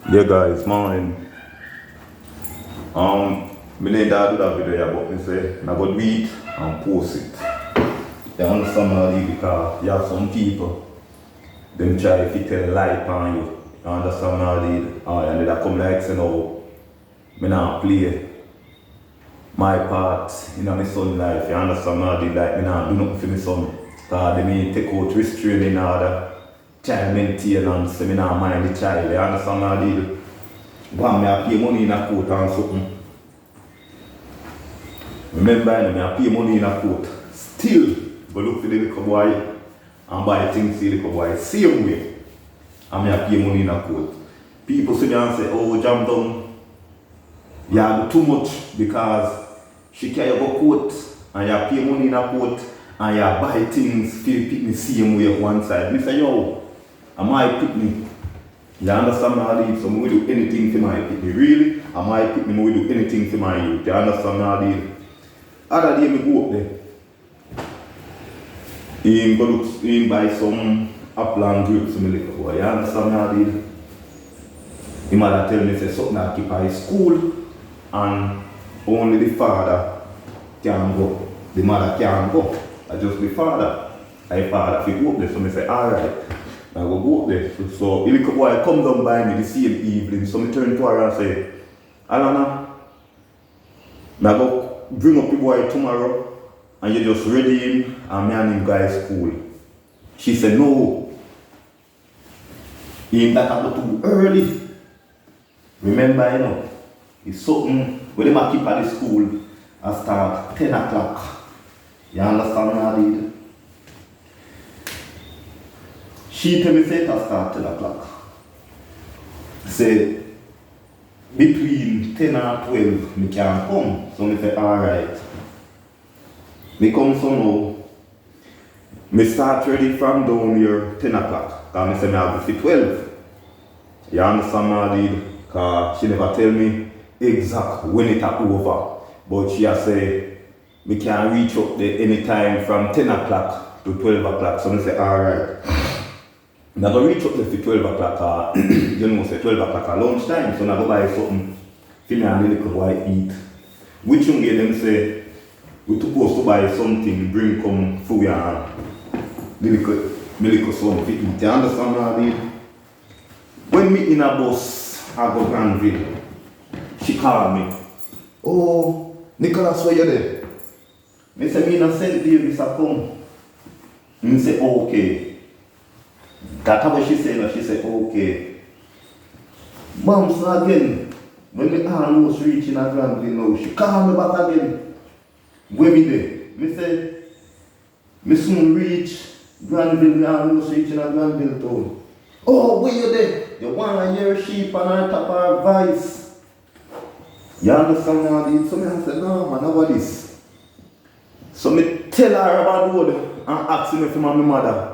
Yeah guys, morning. Me need to do that video here, but me say I go do it and post it. You understand me? Because you have some people, them try to tell a lie on you. You understand me? And they come like say no, me not play my part in my son life. You understand me? Like me not do nothing for my son. Because they may take out restraining order, child maintenance, me not mind the child. You understand me? One, me I pay money in a court and something. Remember, me I pay money in a court. Still, go look for the little boy and buy things for the little boy. Same way. And me I pay money in a court. People see me and say, oh, jam down. You do too much because she carry go court and you pay money in a court and you buy things for the picnic same way one side. Me say, yo, am I picnic? You understand my deal? So we do anything for my people. Really? And my people we do anything for my youth. You understand my deal? Other day me go up there. He go look in buy some upland grapes for me little boy. You understand my deal? He mother tell me say something occupy school and only the father can go. The mother can't go. I just the father. I father if he go up there. So me say alright. I go up there. So the little boy come down by me the same evening. So I turn to her and say, Alana, I go bring up the boy tomorrow and you just ready him and me and him go to school. She said, no. Him that I go too early. Remember, you know, it's something when they keep at the school I start 10 o'clock. You understand what I did? She tell me say it start 10 o'clock. Say between 10 and 12 me can come. So me say alright. Me come so now. Me start ready from down here 10 o'clock. Cause me say me have to see 12. You understand what I did? Cause she never tell me exact when it over. But she has say me can reach up there anytime from 10 o'clock to 12 o'clock. So me say alright. I'm going to reach up there for 12 o'clock, you know, say 12 o'clock at lunchtime, so I'm going to buy something for me and the little boy eat. Which one get them say, we're supposed to buy something, bring come food and the little son for eat. You understand what I mean? When me in a bus, I go Granville, she called me. Oh, Nicholas, where you there? I say, me in a St. Davis, I come. I say, okay. That's what she said, she said, okay. Mom, so again, when we almost reaching a Granville now, she called me back again. Where me there? Me say, me soon reach Granville, me almost reaching a Granville town. Oh, where you there? You want to hear sheep and I tap her voice. You understand what I did? So I said, no man, how about this? So me tell her about the road and ask me for my mother.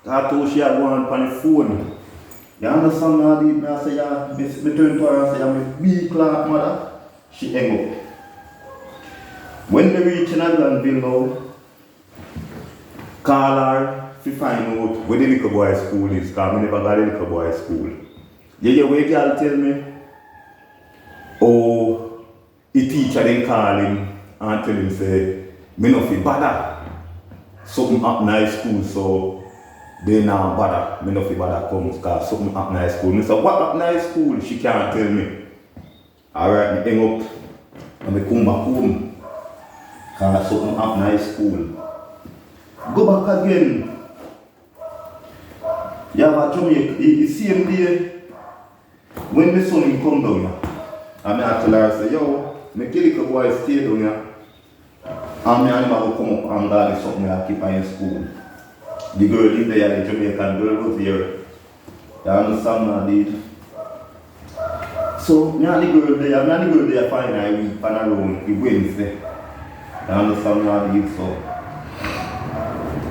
I told she had one on the phone. You understand what I did? I say, yeah, me turn to her and say, I'm a big Clark mother. She hang up. When they reach in a Granville now, call her to find out where the little boy school is, because I never got the little boy school. You hear where girl tell me? Oh, the teacher then call him and tell him, say, me no fi bother. Something happen in school, so they now bother. Me no fi bother come because something happen in school. Me say, what happen in school? She can't tell me. Alright, me hang up and me come back home. Because something happen in school. Go back again. You have a Jamaica, the same day when the son him come down here. And I tell her, say, yo, me kill little boy stay down here. And me and him will come up and go do something I keep in school. The girl in there, the Jamaican girl was here. You understand what I did? So, me and the girl there find a week pan around the Wednesday. You understand what I did? So,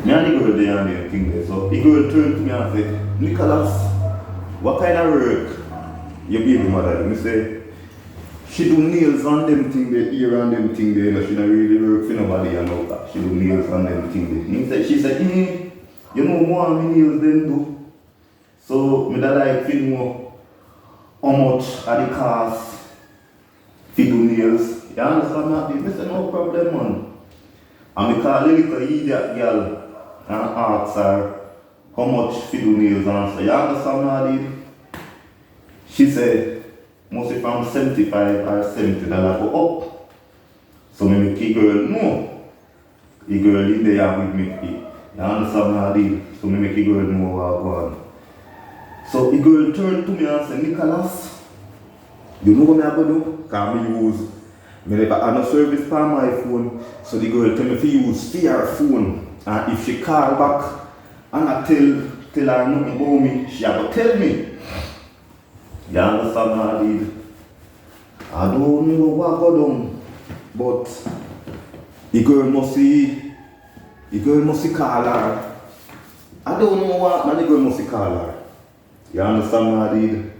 me and the girl there and the thing there. So, the girl turned to me and said, Nicholas, what kind of work your baby mother do? Me say, she do nails on them thing there, ear on them thing there. You know, she don't really work for nobody and all that. She do nails on them thing there. She said, you know more me nails than do. So, me that like feel more how much are the cost to do nails. You understand that? I say no problem, man. And I call the little idiot girl and ask her how much to do nails and say, you understand that? She said, must be from 75 or $70 go up. So me make the girl know. The girl in there with me. You understand what I did? So me make the girl know what I want. So the girl turned to me and said, Nicholas, you know what I'm going to do? Because I never had no service for my phone. So the girl tell me to use her phone. And if she call back and I tell her nothing about me, she have to tell me. You understand what I did? I don't know what go down. But the girl must call her. I don't know what, but the girl must call her. You understand what I did?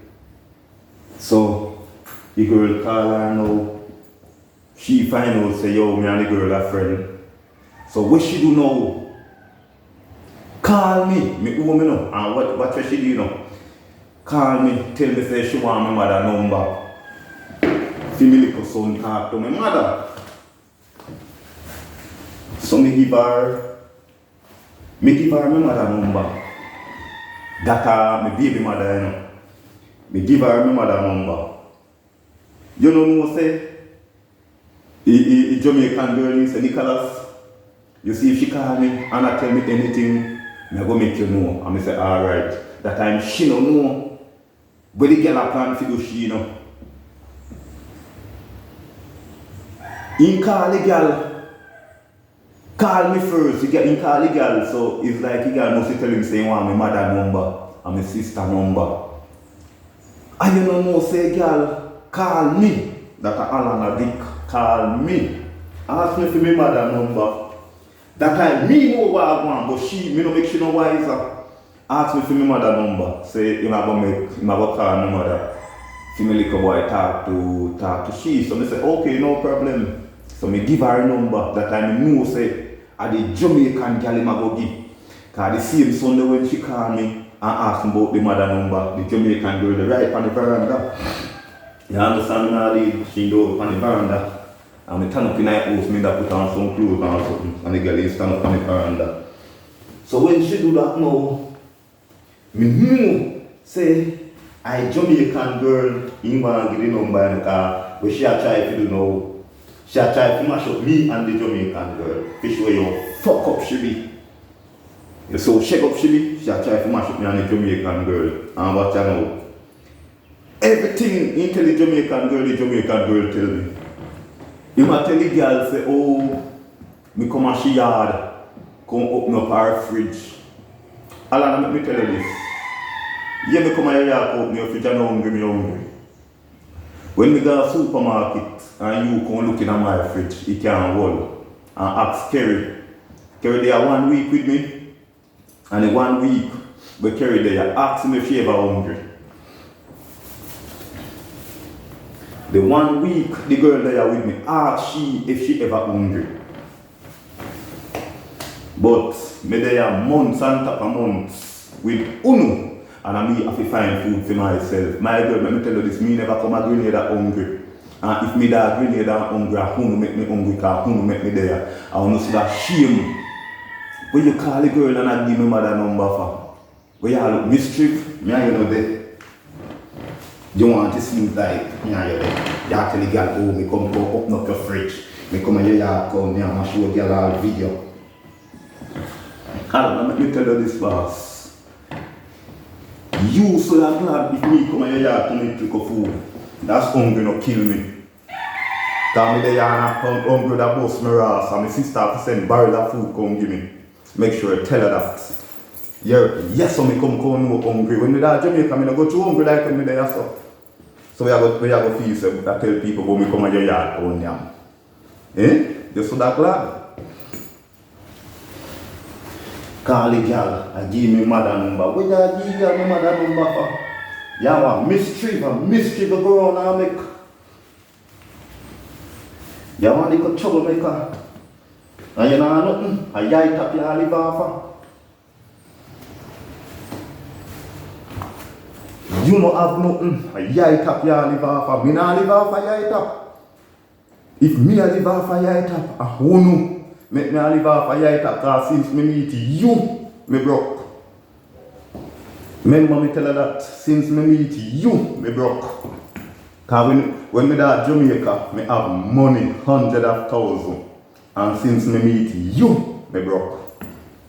So the girl call her now. She find out say, yo, me and the girl are friend. So what she do now? Call me who me know. And what she do now? Call me, tell me say she want my mother number. For me little son talk to my mother. So me give her my mother number. That my baby mother, you know. Me give her my mother number. You know say? The Jamaican girl say, Nicholas, you see if she call me and I tell me anything, I go make you know. And I say, alright. That time she don't know. But the girl plan to do she, you know. He call the girl. Call me first. He call the girl. So it's like the girl must tell him say he want my mother number and my sister number. And you know say girl call me. That Alana Dick call me. Ask me for my mother number. That time me know what I want, but me no make she no wiser. Ask me for my mother number. Say him a go call my mother. See me little boy talk to she. So me say okay, no problem. So me give her a number. That time me know say I the Jamaican girl him a go give. Cause the same Sunday when she call me and ask me about the mother number, the Jamaican girl right on the veranda. You understand now? She go on the veranda. And I turn up in the house, me that put on some clothes and something. And the girl stand up on the veranda. So when she do that now, me know say I Jamaican girl in want give the number in the car. But she a try to do now. She a try to mash up me and the Jamaican girl. Fish where you fuck up she be. You so shake up she be. She a try to mash up me and the Jamaican girl. And what you know? Everything into the Jamaican girl tell me. You might tell the girl say, oh, me come a she yard, come open up her fridge. Alana, let me tell you this. Yeah, me come a yard, open your fridge and me hungry. When me go to the supermarket and you come looking at my fridge, you can't hold. And ask Kerry. Kerry there 1 week with me. And in 1 week, but Kerry there, ask me if she ever hungry. The 1 week the girl there with me, ask she if she ever hungry. But me there months and top of months with Uno. And I me have to find food for myself. My girl, let me tell you this, me never come a Grenada hungry. And if me da Grenada hungry, Uno make me hungry because Uno make me there. I want to see that shame. When you call the girl and I give me mother number for. When you look mischief, me and you know that. You want to see like, you tell the girl, oh, me come open up your fridge. Me come in your yard, come here and show the girl all video. And let me tell you this boss. You so glad if me come in your yard to make trick of food. That's hungry no kill me. Cause me there and hungry that bust my ass and my sister have to send barrel of food come give me. Make sure I tell her that. Yes, so me come no hungry. When me there Jamaica, me no go too hungry like when me there so. So we are going to feel so I tell people when we come in your yard on them. Eh? Just so that glad. Call the girl and give me mother number. What do you give me mother number for? You want mischief to go around and make. You want to go troublemaker. And you know nothing. And you tap your liver for. You don't have nothing. A yai tap you live off of. Me not live off a yai tap. If me a live off a yai tap, a who make me a live off a yai tap, cause since me meet you, me broke. Remember me tell her that since me meet you, me broke. Cause when me da Jamaica, me have money, 100,000. And since me meet you, me broke.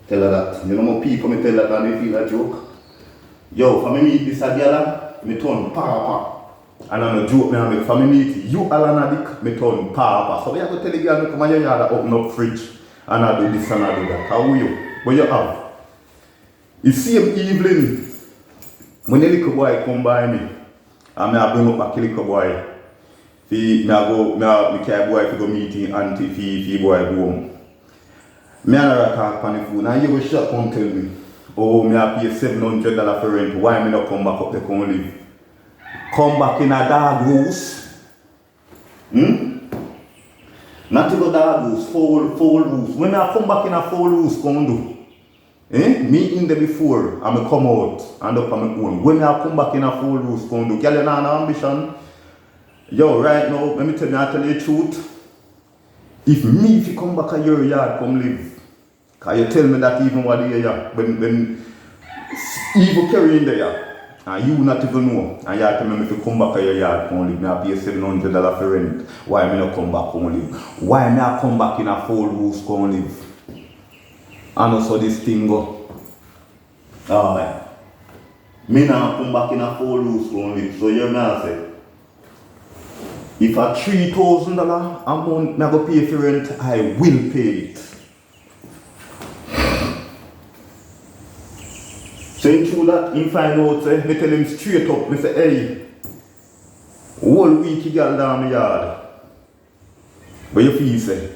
Tell her that. You know more people me tell that and they feel a joke. Yo, for me meet this a girl, me turn papa. And I'm a joke me make. For me meet you Alana Dick, me turn papa. So we have to tell the girl me come on your yard open up fridge. And I do this and I do that. How are you? What you have? The same evening, when the little boy come by me, and I bring up a little boy. Me carry boy to go meeting auntie fi boy go home. Me and her talk on the phone and you go shop and tell me, oh, me I pay $700 for rent, why me not come back up there come live? Come back in a dog house? Not even dog house, foul house. When I come back in a foul house, come do? Me in there before, I come out and up on my own. When I come back in a foul house, come do? Girl, you know no ambition? Yo, right now, let me tell you the truth. If you come back at your yard, come live. Can you tell me that even what they are? When evil carry in there, and you not even know, and you tell me if you come back at your yard, come live. Me I pay $700 for rent. Why me not come back, come live? Why me I come back in a full house, come live? And also this thing go. Alright. Me not come back in a full house, come live. So you're not saying. If a $3,000 a month I go pay for rent, I will pay it. Saying through that, he find out, me tell him straight up, me say, hey, whole week he got down my yard. But you feel say,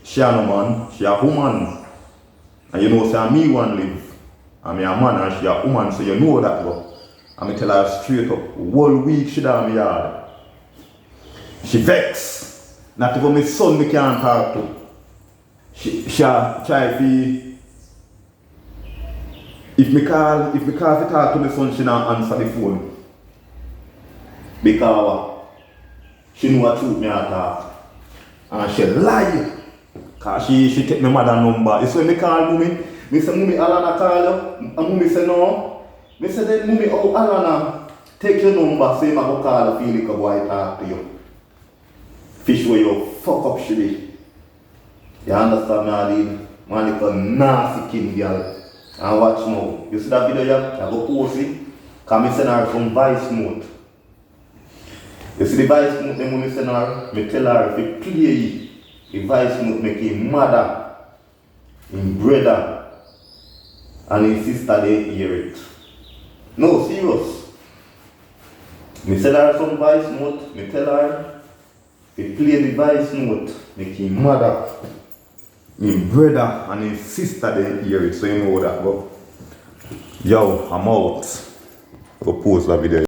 she a no man, she a woman. And you know say me one live. And me a man and she a woman, so you know that go. And me tell her straight up, whole week she down my yard. She vex. Not even my son me can't talk to. She try to. If me call to talk to my son, she not answer the phone. Because she know what truth me a talk. And she lie. Cause she take my mother number. It's when me call mommy. Me say mommy Alana call you. And mommy say no. Me say then mommy oh Alana take your number. Say I go call you feel like a boy talk to you. Fish where you fuck up she be. You understand me Aline? Man like a nasty king girl. And watch now. You see that video yet? I go post it. Cause me send her some voice note. You see the voice note when me send her, me tell her if you play it, the voice note make him mother, him brother, and his sister they hear it. No, serious. Me send her some voice note, me tell her if you play the voice note, make him mother, him brother, and his sister they hear it. So you know that go. Yo, I'm out. Go post that video.